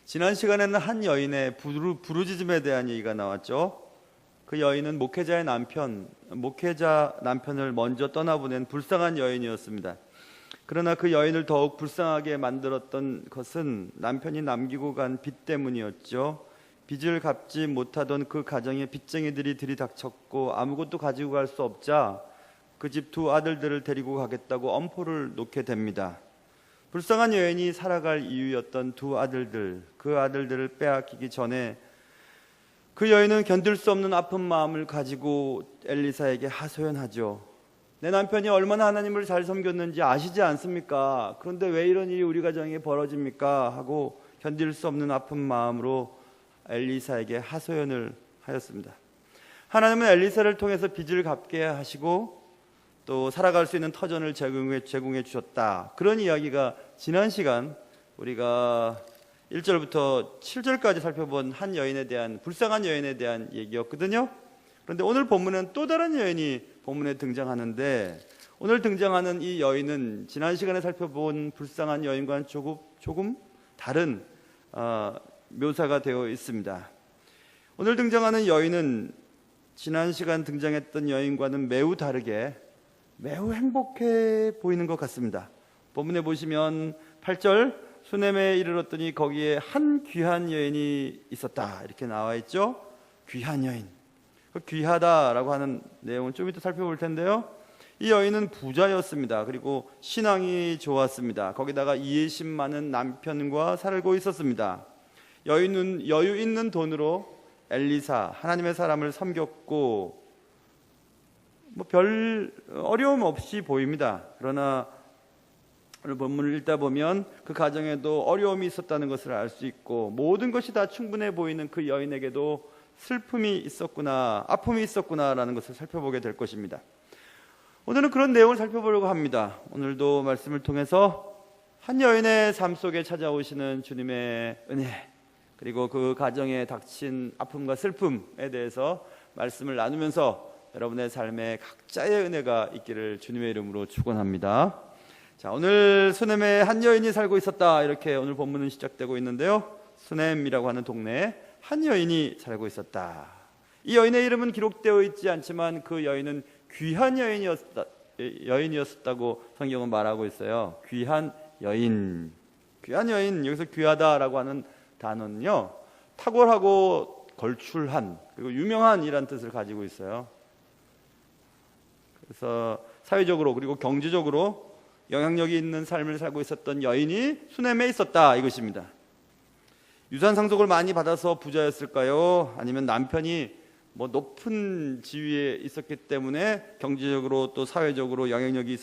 지난 시간에는 한 여인의 부르짖음에 대한 얘기가 나왔죠. 그 여인은 목회자 남편을 먼저 떠나보낸 불쌍한 여인이었습니다. 그러나 그 여인을 더욱 불쌍하게 만들었던 것은 남편이 남기고 간 빚 때문이었죠. 빚을 갚지 못하던 그 가정에 빚쟁이들이 들이닥쳤고 아무것도 가지고 갈 수 없자 그 집 두 아들들을 데리고 가겠다고 엄포를 놓게 됩니다. 불쌍한 여인이 살아갈 이유였던 두 아들들, 그 아들들을 빼앗기기 전에 그 여인은 견딜 수 없는 아픈 마음을 가지고 엘리사에게 하소연하죠. 내 남편이 얼마나 하나님을 잘 섬겼는지 아시지 않습니까? 그런데 왜 이런 일이 우리 가정에 벌어집니까? 하고 견딜 수 없는 아픈 마음으로 엘리사에게 하소연을 하였습니다. 하나님은 엘리사를 통해서 빚을 갚게 하시고 또 살아갈 수 있는 터전을 제공해 주셨다. 그런 이야기가 지난 시간 우리가 1절부터 7절까지 살펴본 한 여인에 대한, 불쌍한 여인에 대한 얘기였거든요. 그런데 오늘 본문은 또 다른 여인이 본문에 등장하는데, 오늘 등장하는 이 여인은 지난 시간에 살펴본 불쌍한 여인과는 조금 다른 묘사가 되어 있습니다. 오늘 등장하는 여인은 지난 시간 등장했던 여인과는 매우 다르게 매우 행복해 보이는 것 같습니다. 본문에 보시면 8절, 수넴에 이르렀더니 거기에 한 귀한 여인이 있었다, 이렇게 나와 있죠. 귀한 여인, 귀하다라고 하는 내용은 좀 이따 살펴볼 텐데요. 이 여인은 부자였습니다. 그리고 신앙이 좋았습니다. 거기다가 이해심 많은 남편과 살고 있었습니다. 여인은 여유 있는 돈으로 엘리사, 하나님의 사람을 섬겼고 별 어려움 없이 보입니다. 그러나 오늘 본문을 읽다 보면 그 가정에도 어려움이 있었다는 것을 알 수 있고, 모든 것이 다 충분해 보이는 그 여인에게도 슬픔이 있었구나, 아픔이 있었구나라는 것을 살펴보게 될 것입니다. 오늘은 그런 내용을 살펴보려고 합니다. 오늘도 말씀을 통해서 한 여인의 삶 속에 찾아오시는 주님의 은혜, 그리고 그 가정에 닥친 아픔과 슬픔에 대해서 말씀을 나누면서 여러분의 삶에 각자의 은혜가 있기를 주님의 이름으로 축원합니다. 자, 오늘 수넴에 한 여인이 살고 있었다, 이렇게 오늘 본문은 시작되고 있는데요. 수넴이라고 하는 동네에 한 여인이 살고 있었다. 이 여인의 이름은 기록되어 있지 않지만 그 여인은 귀한 여인이었다고 성경은 말하고 있어요. 귀한 여인. 귀한 여인, 여기서 귀하다라고 하는 단어는요, 탁월하고 걸출한, 그리고 유명한 이란 뜻을 가지고 있어요. 그래서 사회적으로 그리고 경제적으로 영향력이 있는 삶을 살고 있었던 여인이 수넴에 있었다, 이것입니다. 유산 상속을 많이 받아서 부자였을까요? 아니면 남편이 높은 지위에 있었기 때문에 경제적으로 또 사회적으로 영향력이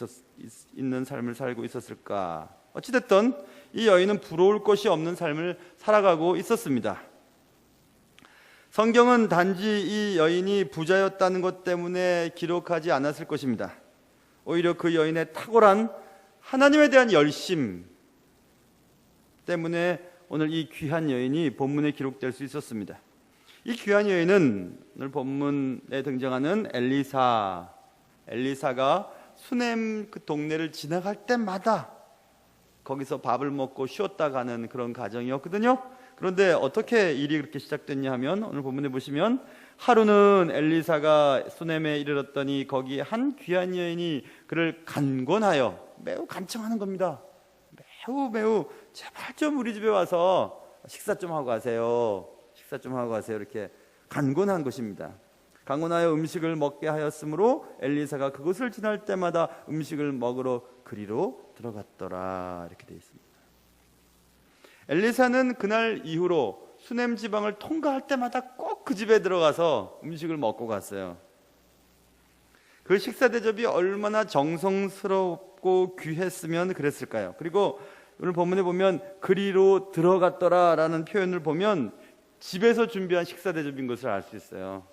있는 삶을 살고 있었을까? 어찌됐든 이 여인은 부러울 것이 없는 삶을 살아가고 있었습니다. 성경은 단지 이 여인이 부자였다는 것 때문에 기록하지 않았을 것입니다. 오히려 그 여인의 탁월한 하나님에 대한 열심 때문에 오늘 이 귀한 여인이 본문에 기록될 수 있었습니다. 이 귀한 여인은 오늘 본문에 등장하는 엘리사가 수넴 그 동네를 지나갈 때마다 거기서 밥을 먹고 쉬었다 가는 그런 가정이었거든요. 그런데 어떻게 일이 그렇게 시작됐냐 하면, 오늘 본문에 보시면 하루는 엘리사가 수넴에 이르렀더니 거기 한 귀한 여인이 그를 간권하여, 매우 간청하는 겁니다. 매우 제발 좀 우리 집에 와서 식사 좀 하고 가세요. 이렇게 간권한 것입니다. 간권하여 음식을 먹게 하였으므로 엘리사가 그곳을 지날 때마다 음식을 먹으러 그리로 들어갔더라, 이렇게 되어 있습니다. 엘리사는 그날 이후로 수넴 지방을 통과할 때마다 꼭 그 집에 들어가서 음식을 먹고 갔어요. 그 식사 대접이 얼마나 정성스럽고 귀했으면 그랬을까요? 그리고 오늘 본문에 보면 그리로 들어갔더라라는 표현을 보면 집에서 준비한 식사 대접인 것을 알 수 있어요.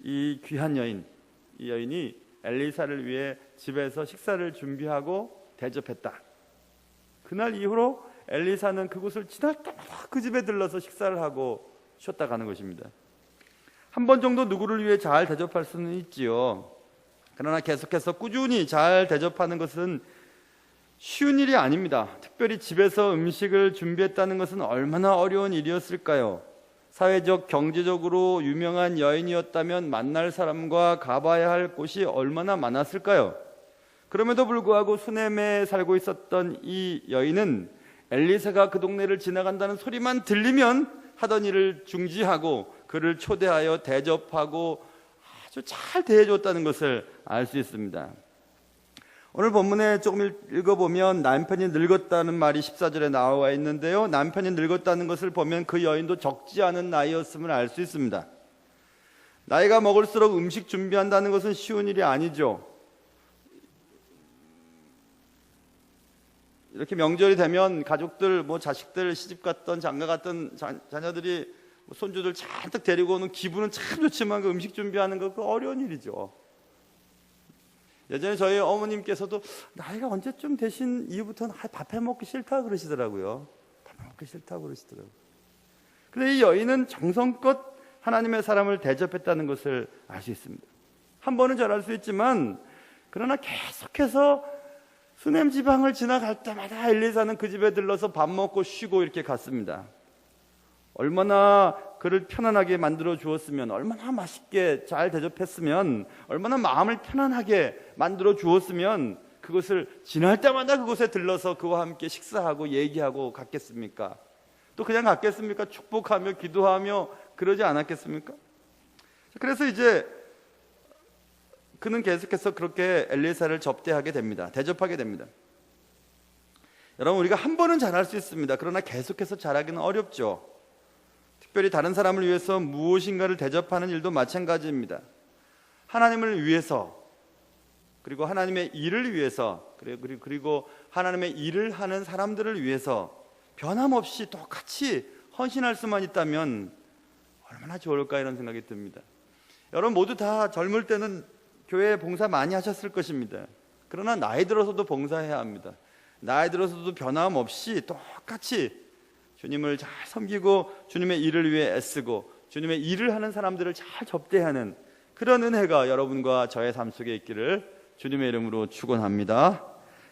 이 귀한 여인, 이 여인이 엘리사를 위해 집에서 식사를 준비하고 대접했다. 그날 이후로 엘리사는 그곳을 지날 때마다 그 집에 들러서 식사를 하고 쉬었다 가는 것입니다. 한 번 정도 누구를 위해 잘 대접할 수는 있지요. 그러나 계속해서 꾸준히 잘 대접하는 것은 쉬운 일이 아닙니다. 특별히 집에서 음식을 준비했다는 것은 얼마나 어려운 일이었을까요? 사회적, 경제적으로 유명한 여인이었다면 만날 사람과 가봐야 할 곳이 얼마나 많았을까요? 그럼에도 불구하고 수넴에 살고 있었던 이 여인은 엘리사가 그 동네를 지나간다는 소리만 들리면 하던 일을 중지하고 그를 초대하여 대접하고 아주 잘 대해줬다는 것을 알 수 있습니다. 오늘 본문에 조금 읽어보면 남편이 늙었다는 말이 14절에 나와 있는데요, 남편이 늙었다는 것을 보면 그 여인도 적지 않은 나이였음을 알 수 있습니다. 나이가 먹을수록 음식 준비한다는 것은 쉬운 일이 아니죠. 이렇게 명절이 되면 가족들, 자식들, 시집갔던 장가갔던 자녀들이 손주들 잔뜩 데리고 오는 기분은 참 좋지만 그 음식 준비하는 거 어려운 일이죠. 예전에 저희 어머님께서도 나이가 언제쯤 되신 이후부터는 밥 해먹기 싫다 그러시더라고요. 밥 해먹기 싫다고 그러시더라고요. 그런데 이 여인은 정성껏 하나님의 사람을 대접했다는 것을 알 수 있습니다. 한 번은 잘할 수 있지만 그러나 계속해서 수넴 지방을 지나갈 때마다 엘리사는 그 집에 들러서 밥 먹고 쉬고 이렇게 갔습니다. 얼마나 그를 편안하게 만들어 주었으면, 얼마나 맛있게 잘 대접했으면, 얼마나 마음을 편안하게 만들어 주었으면 그것을 지날 때마다 그곳에 들러서 그와 함께 식사하고 얘기하고 갔겠습니까? 또 그냥 갔겠습니까? 축복하며 기도하며 그러지 않았겠습니까? 그래서 이제 그는 계속해서 그렇게 엘리사를 접대하게 됩니다. 대접하게 됩니다. 여러분, 우리가 한 번은 잘할 수 있습니다. 그러나 계속해서 잘하기는 어렵죠. 특별히 다른 사람을 위해서 무엇인가를 대접하는 일도 마찬가지입니다. 하나님을 위해서, 그리고 하나님의 일을 위해서, 그리고 하나님의 일을 하는 사람들을 위해서 변함없이 똑같이 헌신할 수만 있다면 얼마나 좋을까 이런 생각이 듭니다. 여러분 모두 다 젊을 때는 교회 봉사 많이 하셨을 것입니다. 그러나 나이 들어서도 봉사해야 합니다. 나이 들어서도 변함없이 똑같이 주님을 잘 섬기고 주님의 일을 위해 애쓰고 주님의 일을 하는 사람들을 잘 접대하는 그런 은혜가 여러분과 저의 삶 속에 있기를 주님의 이름으로 축원합니다.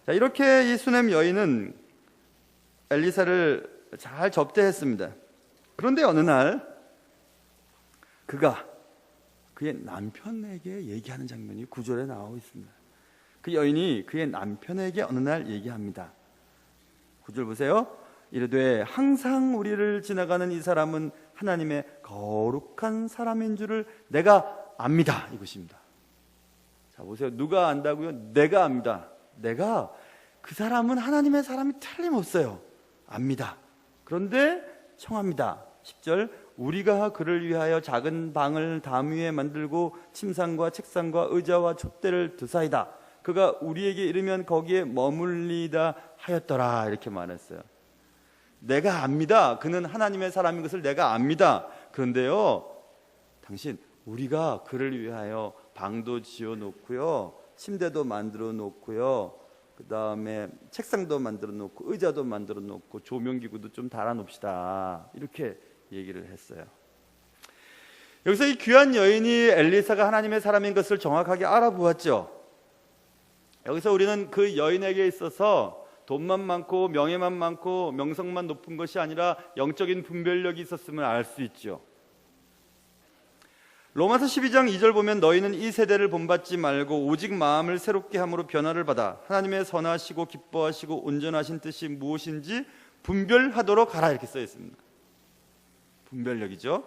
자, 이렇게 이 수넴 여인은 엘리사를 잘 접대했습니다. 그런데 어느 날 그가 그의 남편에게 얘기하는 장면이 9절에 나오고 있습니다. 그 여인이 그의 남편에게 어느 날 얘기합니다. 9절 보세요. 이르되 항상 우리를 지나가는 이 사람은 하나님의 거룩한 사람인 줄을 내가 압니다. 이것입니다. 자 보세요. 누가 안다고요? 내가 압니다. 내가 그 사람은 하나님의 사람이 틀림없어요. 압니다. 그런데 청합니다. 10절 우리가 그를 위하여 작은 방을 담 위에 만들고 침상과 책상과 의자와 촛대를 두사이다. 그가 우리에게 이르면 거기에 머물리다 하였더라. 이렇게 말했어요. 내가 압니다. 그는 하나님의 사람인 것을 내가 압니다. 그런데요, 당신 우리가 그를 위하여 방도 지어 놓고요, 침대도 만들어 놓고요, 그 다음에 책상도 만들어 놓고 의자도 만들어 놓고 조명기구도 좀 달아 놓읍시다. 이렇게 얘기를 했어요. 여기서 이 귀한 여인이 엘리사가 하나님의 사람인 것을 정확하게 알아보았죠. 여기서 우리는 그 여인에게 있어서 돈만 많고 명예만 많고 명성만 높은 것이 아니라 영적인 분별력이 있었음을 알 수 있죠. 로마서 12장 2절 보면 너희는 이 세대를 본받지 말고 오직 마음을 새롭게 함으로 변화를 받아 하나님의 선하시고 기뻐하시고 온전하신 뜻이 무엇인지 분별하도록 하라 이렇게 써 있습니다. 분별력이죠.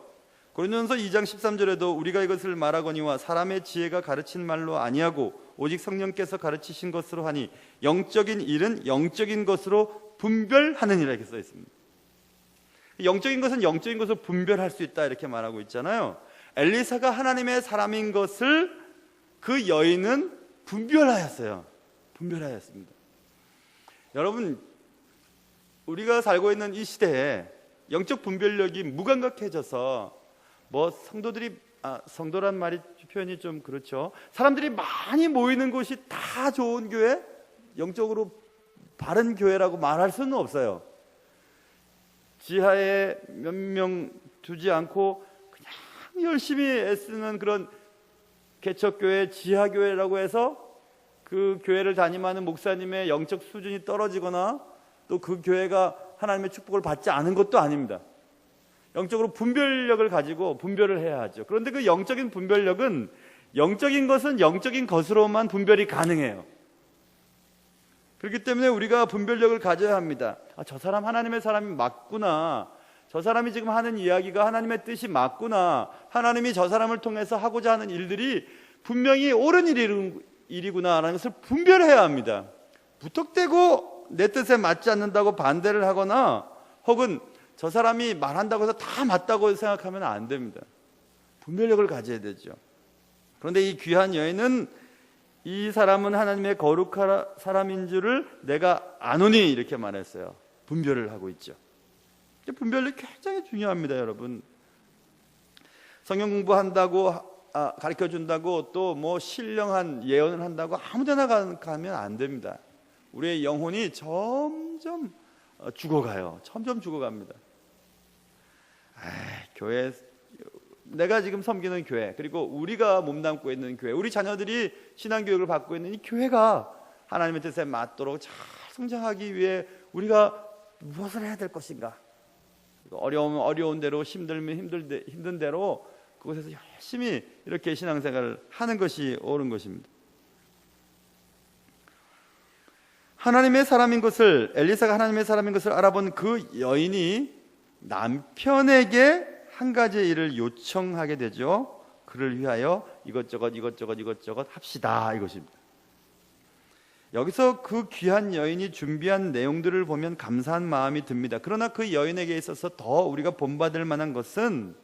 고린도전서 2장 13절에도 우리가 이것을 말하거니와 사람의 지혜가 가르친 말로 아니하고 오직 성령께서 가르치신 것으로 하니 영적인 일은 영적인 것으로 분별하느니라 이렇게 써 있습니다. 영적인 것은 영적인 것으로 분별할 수 있다 이렇게 말하고 있잖아요. 엘리사가 하나님의 사람인 것을 그 여인은 분별하였어요. 분별하였습니다. 여러분, 우리가 살고 있는 이 시대에 영적 분별력이 무감각해져서 성도들이 성도란 말이 표현이 좀 그렇죠. 사람들이 많이 모이는 곳이 다 좋은 교회, 영적으로 바른 교회라고 말할 수는 없어요. 지하에 몇 명 두지 않고 그냥 열심히 애쓰는 그런 개척교회, 지하교회라고 해서 그 교회를 담임하는 목사님의 영적 수준이 떨어지거나 또 그 교회가 하나님의 축복을 받지 않은 것도 아닙니다. 영적으로 분별력을 가지고 분별을 해야 하죠. 그런데 그 영적인 분별력은 영적인 것은 영적인 것으로만 분별이 가능해요. 그렇기 때문에 우리가 분별력을 가져야 합니다. 저 사람 하나님의 사람이 맞구나. 저 사람이 지금 하는 이야기가 하나님의 뜻이 맞구나. 하나님이 저 사람을 통해서 하고자 하는 일들이 분명히 옳은 일이구나라는 것을 분별해야 합니다. 무턱대고 내 뜻에 맞지 않는다고 반대를 하거나 혹은 저 사람이 말한다고 해서 다 맞다고 생각하면 안 됩니다. 분별력을 가져야 되죠. 그런데 이 귀한 여인은 이 사람은 하나님의 거룩한 사람인 줄을 내가 아노니 이렇게 말했어요. 분별을 하고 있죠. 분별력이 굉장히 중요합니다, 여러분. 성경 공부한다고 가르쳐 준다고 또 뭐 신령한 예언을 한다고 아무데나 가면 안 됩니다. 우리의 영혼이 점점 죽어가요. 점점 죽어갑니다. 교회, 내가 지금 섬기는 교회, 그리고 우리가 몸담고 있는 교회, 우리 자녀들이 신앙교육을 받고 있는 이 교회가 하나님의 뜻에 맞도록 잘 성장하기 위해 우리가 무엇을 해야 될 것인가? 어려우면 어려운 대로, 힘들면 힘든 대로 그곳에서 열심히 이렇게 신앙생활을 하는 것이 옳은 것입니다. 하나님의 사람인 것을, 엘리사가 하나님의 사람인 것을 알아본 그 여인이 남편에게 한 가지 일을 요청하게 되죠. 그를 위하여 이것저것 합시다, 이것입니다. 여기서 그 귀한 여인이 준비한 내용들을 보면 감사한 마음이 듭니다. 그러나 그 여인에게 있어서 더 우리가 본받을 만한 것은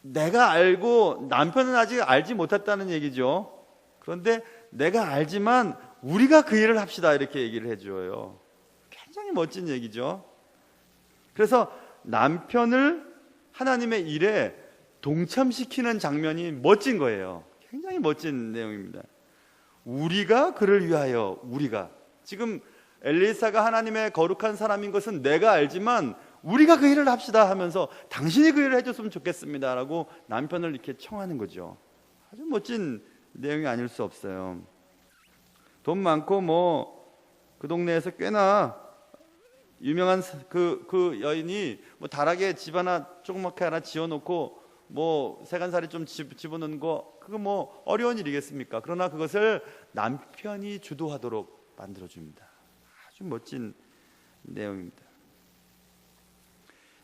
내가 알고 남편은 아직 알지 못했다는 얘기죠. 그런데 내가 알지만 우리가 그 일을 합시다, 이렇게 얘기를 해줘요. 굉장히 멋진 얘기죠. 그래서 남편을 하나님의 일에 동참시키는 장면이 멋진 거예요. 굉장히 멋진 내용입니다. 우리가 그를 위하여, 우리가 지금 엘리사가 하나님의 거룩한 사람인 것은 내가 알지만 우리가 그 일을 합시다 하면서 당신이 그 일을 해줬으면 좋겠습니다 라고 남편을 이렇게 청하는 거죠. 아주 멋진 내용이 아닐 수 없어요. 돈 많고 뭐 그 동네에서 꽤나 유명한 그 여인이 뭐 다락에 집 하나 조그맣게 하나 지어놓고 뭐 세간살이 좀 집어넣는 거, 그거 뭐 어려운 일이겠습니까? 그러나 그것을 남편이 주도하도록 만들어줍니다. 아주 멋진 내용입니다.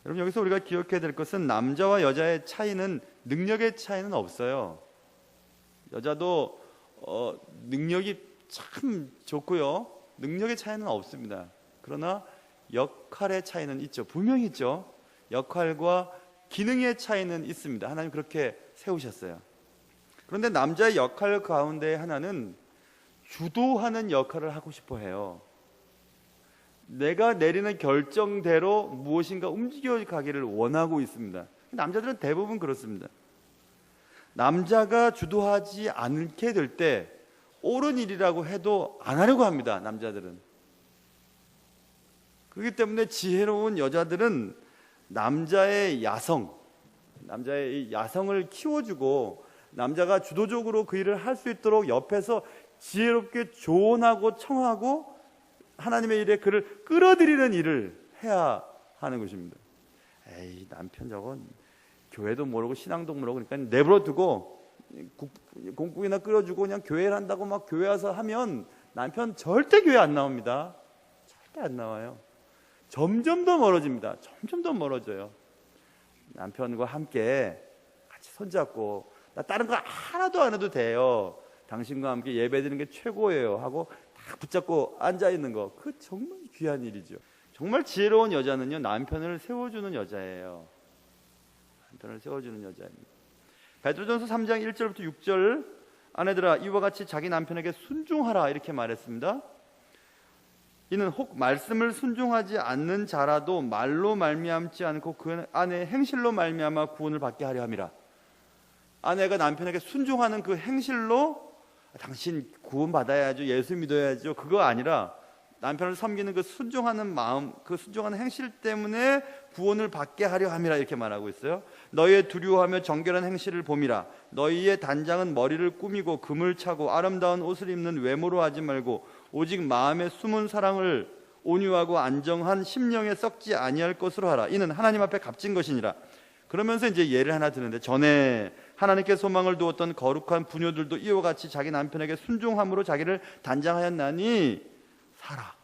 여러분, 여기서 우리가 기억해야 될 것은 남자와 여자의 차이는, 능력의 차이는 없어요. 여자도 능력이 참 좋고요, 능력의 차이는 없습니다. 그러나 역할의 차이는 있죠. 분명히 있죠. 역할과 기능의 차이는 있습니다. 하나님 그렇게 세우셨어요. 그런데 남자의 역할 가운데 하나는 주도하는 역할을 하고 싶어 해요. 내가 내리는 결정대로 무엇인가 움직여 가기를 원하고 있습니다. 남자들은 대부분 그렇습니다. 남자가 주도하지 않게 될 때 옳은 일이라고 해도 안 하려고 합니다. 남자들은. 그렇기 때문에 지혜로운 여자들은 남자의 야성을 키워주고 남자가 주도적으로 그 일을 할 수 있도록 옆에서 지혜롭게 조언하고 청하고 하나님의 일에 그를 끌어들이는 일을 해야 하는 것입니다. 에이, 남편 저건 교회도 모르고 신앙도 모르고 그러니까 내버려두고 공국이나 끌어주고 그냥 교회를 한다고 막 교회 와서 하면 남편 절대 교회 안 나옵니다. 절대 안 나와요. 점점 더 멀어집니다. 점점 더 멀어져요. 남편과 함께 같이 손잡고, 나 다른 거 하나도 안 해도 돼요, 당신과 함께 예배드리는 게 최고예요 하고 딱 붙잡고 앉아있는 거, 그 정말 귀한 일이죠. 정말 지혜로운 여자는요, 남편을 세워주는 여자예요. 남편을 세워주는 여자입니다. 베드로전서 3장 1절부터 6절, 아내들아 이와 같이 자기 남편에게 순종하라 이렇게 말했습니다. 이는 혹 말씀을 순종하지 않는 자라도 말로 말미암지 않고 그 아내의 행실로 말미암아 구원을 받게 하려 함이라. 아내가 남편에게 순종하는 그 행실로 당신 구원 받아야죠, 예수 믿어야죠, 그거 아니라 남편을 섬기는 그 순종하는 마음, 그 순종하는 행실 때문에 구원을 받게 하려 함이라 이렇게 말하고 있어요. 너희의 두려워하며 정결한 행실을 봄이라. 너희의 단장은 머리를 꾸미고 금을 차고 아름다운 옷을 입는 외모로 하지 말고 오직 마음의 숨은 사랑을 온유하고 안정한 심령에 썩지 아니할 것으로 하라. 이는 하나님 앞에 값진 것이니라. 그러면서 이제 예를 하나 드는데, 전에 하나님께 소망을 두었던 거룩한 부녀들도 이와 같이 자기 남편에게 순종함으로 자기를 단장하였나니, 사라,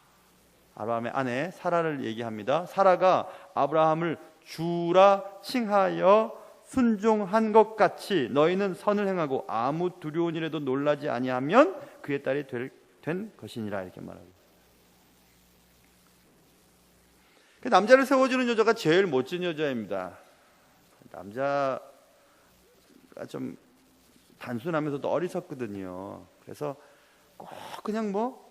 아브라함의 아내 사라를 얘기합니다. 사라가 아브라함을 주라 칭하여 순종한 것 같이 너희는 선을 행하고 아무 두려운 일에도 놀라지 아니하면 그의 딸이 된 것이니라 이렇게 말하고. 남자를 세워주는 여자가 제일 멋진 여자입니다. 남자가 좀 단순하면서도 어리석거든요. 그래서 꼭 그냥 뭐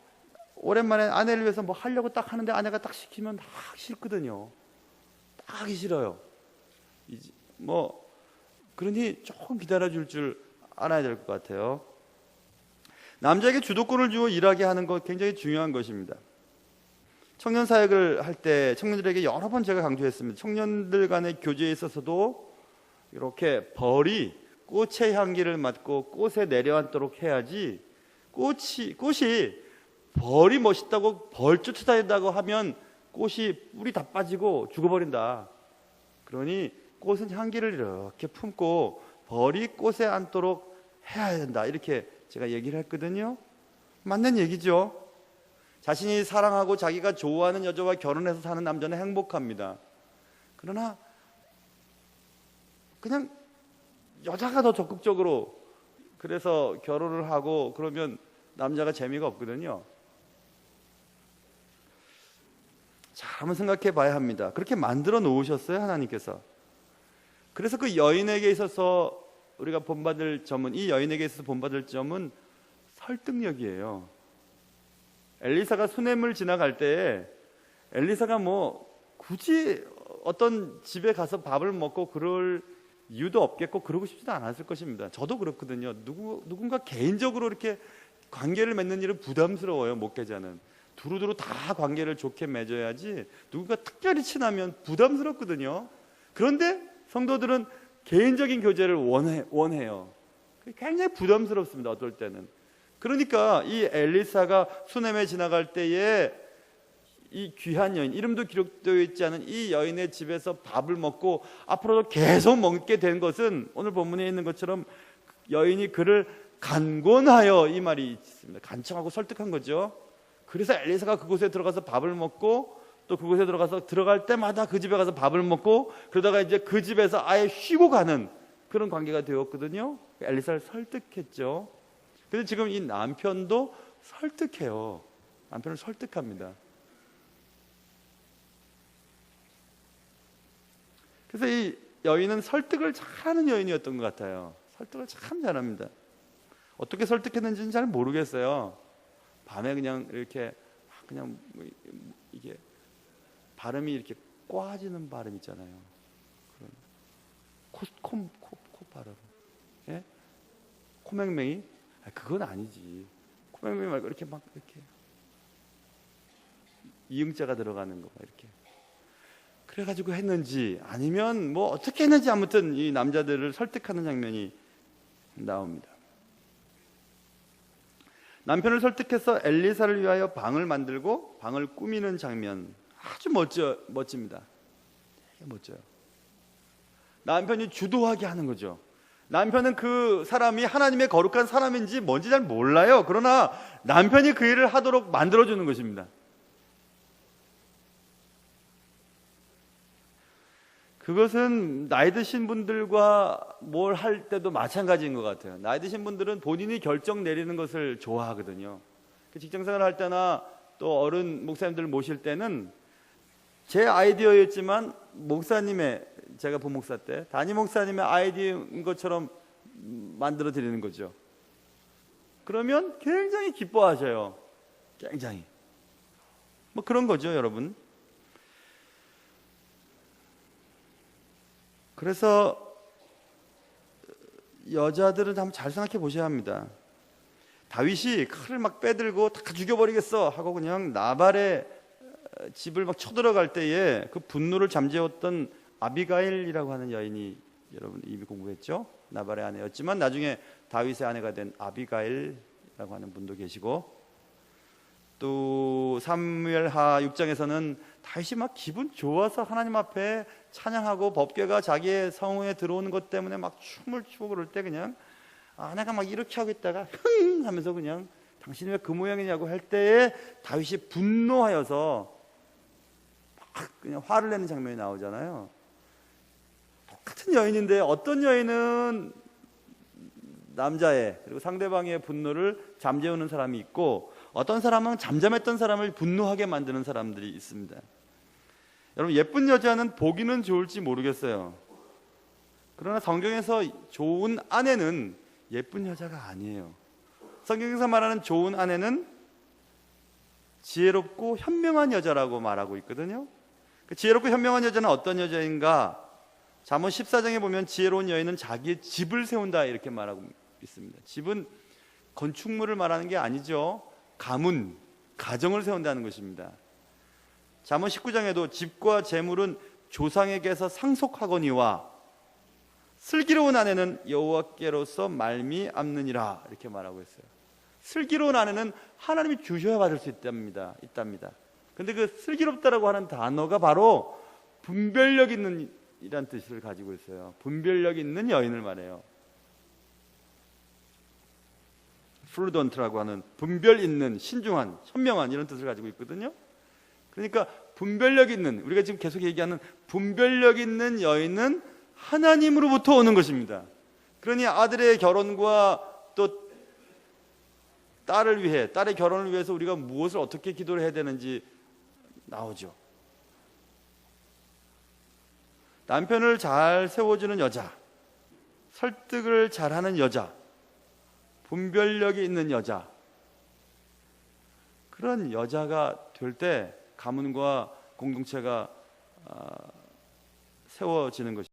오랜만에 아내를 위해서 뭐 하려고 딱 하는데 아내가 딱 시키면 막 싫거든요. 딱 하기 싫어요. 뭐 그러니 조금 기다려줄 줄 알아야 될 것 같아요. 남자에게 주도권을 주어 일하게 하는 것 굉장히 중요한 것입니다. 청년 사역을 할 때 청년들에게 여러 번 제가 강조했습니다. 청년들 간의 교제에 있어서도 이렇게 벌이 꽃의 향기를 맡고 꽃에 내려앉도록 해야지, 꽃이 벌이 멋있다고 벌 쫓아다닌다고 하면 꽃이 뿌리 다 빠지고 죽어버린다. 그러니 꽃은 향기를 이렇게 품고 벌이 꽃에 앉도록 해야 된다. 이렇게 제가 얘기를 했거든요. 맞는 얘기죠. 자신이 사랑하고 자기가 좋아하는 여자와 결혼해서 사는 남자는 행복합니다. 그러나 그냥 여자가 더 적극적으로 그래서 결혼을 하고 그러면 남자가 재미가 없거든요. 자, 한번 생각해 봐야 합니다. 그렇게 만들어 놓으셨어요, 하나님께서. 그래서 그 여인에게 있어서 우리가 본받을 점은, 이 여인에게 있어서 본받을 점은 설득력이에요. 엘리사가 수넴을 지나갈 때에 엘리사가 뭐 굳이 어떤 집에 가서 밥을 먹고 그럴 이유도 없겠고 그러고 싶지도 않았을 것입니다. 저도 그렇거든요. 누군가 개인적으로 이렇게 관계를 맺는 일은 부담스러워요. 목회자는 두루두루 다 관계를 좋게 맺어야지, 누군가 특별히 친하면 부담스럽거든요. 그런데 성도들은 개인적인 교제를 원해요. 굉장히 부담스럽습니다, 어떨 때는. 그러니까 이 엘리사가 수넴에 지나갈 때에 이 귀한 여인, 이름도 기록되어 있지 않은 이 여인의 집에서 밥을 먹고 앞으로도 계속 먹게 된 것은 오늘 본문에 있는 것처럼 여인이 그를 간곤하여, 이 말이 있습니다. 간청하고 설득한 거죠. 그래서 엘리사가 그곳에 들어가서 밥을 먹고 또 그곳에 들어갈 때마다 그 집에 가서 밥을 먹고 그러다가 이제 그 집에서 아예 쉬고 가는 그런 관계가 되었거든요. 엘리사를 설득했죠. 그래서 지금 이 남편도 설득해요. 남편을 설득합니다. 그래서 이 여인은 설득을 잘하는 여인이었던 것 같아요. 설득을 참 잘합니다. 어떻게 설득했는지는 잘 모르겠어요. 밤에 그냥 이렇게 그냥 이게 발음이 이렇게 꽈지는 발음 있잖아요. 코 발음. 예? 코맹맹이? 그건 아니지. 코맹맹이 말고 이렇게 막 이렇게 이응자가 들어가는 거 이렇게. 그래가지고 했는지 아니면 뭐 어떻게 했는지 아무튼 이 남자들을 설득하는 장면이 나옵니다. 남편을 설득해서 엘리사를 위하여 방을 만들고 방을 꾸미는 장면 아주 멋집니다. 되게 멋져요. 남편이 주도하게 하는 거죠. 남편은 그 사람이 하나님의 거룩한 사람인지 뭔지 잘 몰라요. 그러나 남편이 그 일을 하도록 만들어주는 것입니다. 그것은 나이 드신 분들과 뭘 할 때도 마찬가지인 것 같아요. 나이 드신 분들은 본인이 결정 내리는 것을 좋아하거든요. 직장생활 할 때나 또 어른 목사님들 모실 때는 제 아이디어였지만 목사님의, 제가 부목사 때 담임 목사님의 아이디어인 것처럼 만들어 드리는 거죠. 그러면 굉장히 기뻐하셔요. 굉장히. 뭐 그런 거죠, 여러분. 그래서 여자들은 한번 잘 생각해 보셔야 합니다. 다윗이 칼을 막 빼들고 다 죽여버리겠어 하고 그냥 나발의 집을 막 쳐들어갈 때에 그 분노를 잠재웠던 아비가일이라고 하는 여인이, 여러분 이미 공부했죠? 나발의 아내였지만 나중에 다윗의 아내가 된 아비가일이라고 하는 분도 계시고, 또 사무엘하 6장에서는 다윗이 막 기분 좋아서 하나님 앞에 찬양하고 법궤가 자기의 성에 들어오는 것 때문에 막 춤을 추고 그럴 때 그냥 아내가 막 이렇게 하고 있다가 흥 하면서 그냥 당신이 왜 그 모양이냐고 할 때에 다윗이 분노하여서 막 그냥 화를 내는 장면이 나오잖아요. 똑같은 여인인데 어떤 여인은 남자의 그리고 상대방의 분노를 잠재우는 사람이 있고, 어떤 사람은 잠잠했던 사람을 분노하게 만드는 사람들이 있습니다. 여러분, 예쁜 여자는 보기는 좋을지 모르겠어요. 그러나 성경에서 좋은 아내는 예쁜 여자가 아니에요. 성경에서 말하는 좋은 아내는 지혜롭고 현명한 여자라고 말하고 있거든요. 그 지혜롭고 현명한 여자는 어떤 여자인가? 잠언 14장에 보면 지혜로운 여인은 자기의 집을 세운다 이렇게 말하고 있습니다. 집은 건축물을 말하는 게 아니죠. 가문, 가정을 세운다는 것입니다. 잠언 19장에도 집과 재물은 조상에게서 상속하거니와 슬기로운 아내는 여호와께로서 말미암느니라 이렇게 말하고 있어요. 슬기로운 아내는 하나님이 주셔야 받을 수 있답니다. 근데 그 슬기롭다라고 하는 단어가 바로 분별력 있는 이란 뜻을 가지고 있어요. 분별력 있는 여인을 말해요. 프루던트라고 하는 분별 있는, 신중한, 현명한 이런 뜻을 가지고 있거든요. 그러니까 분별력 있는, 우리가 지금 계속 얘기하는 분별력 있는 여인은 하나님으로부터 오는 것입니다. 그러니 아들의 결혼과 또 딸의 결혼을 위해서 우리가 무엇을 어떻게 기도를 해야 되는지 나오죠. 남편을 잘 세워주는 여자, 설득을 잘하는 여자, 분별력이 있는 여자, 그런 여자가 될 때 가문과 공동체가 세워지는 것입니다.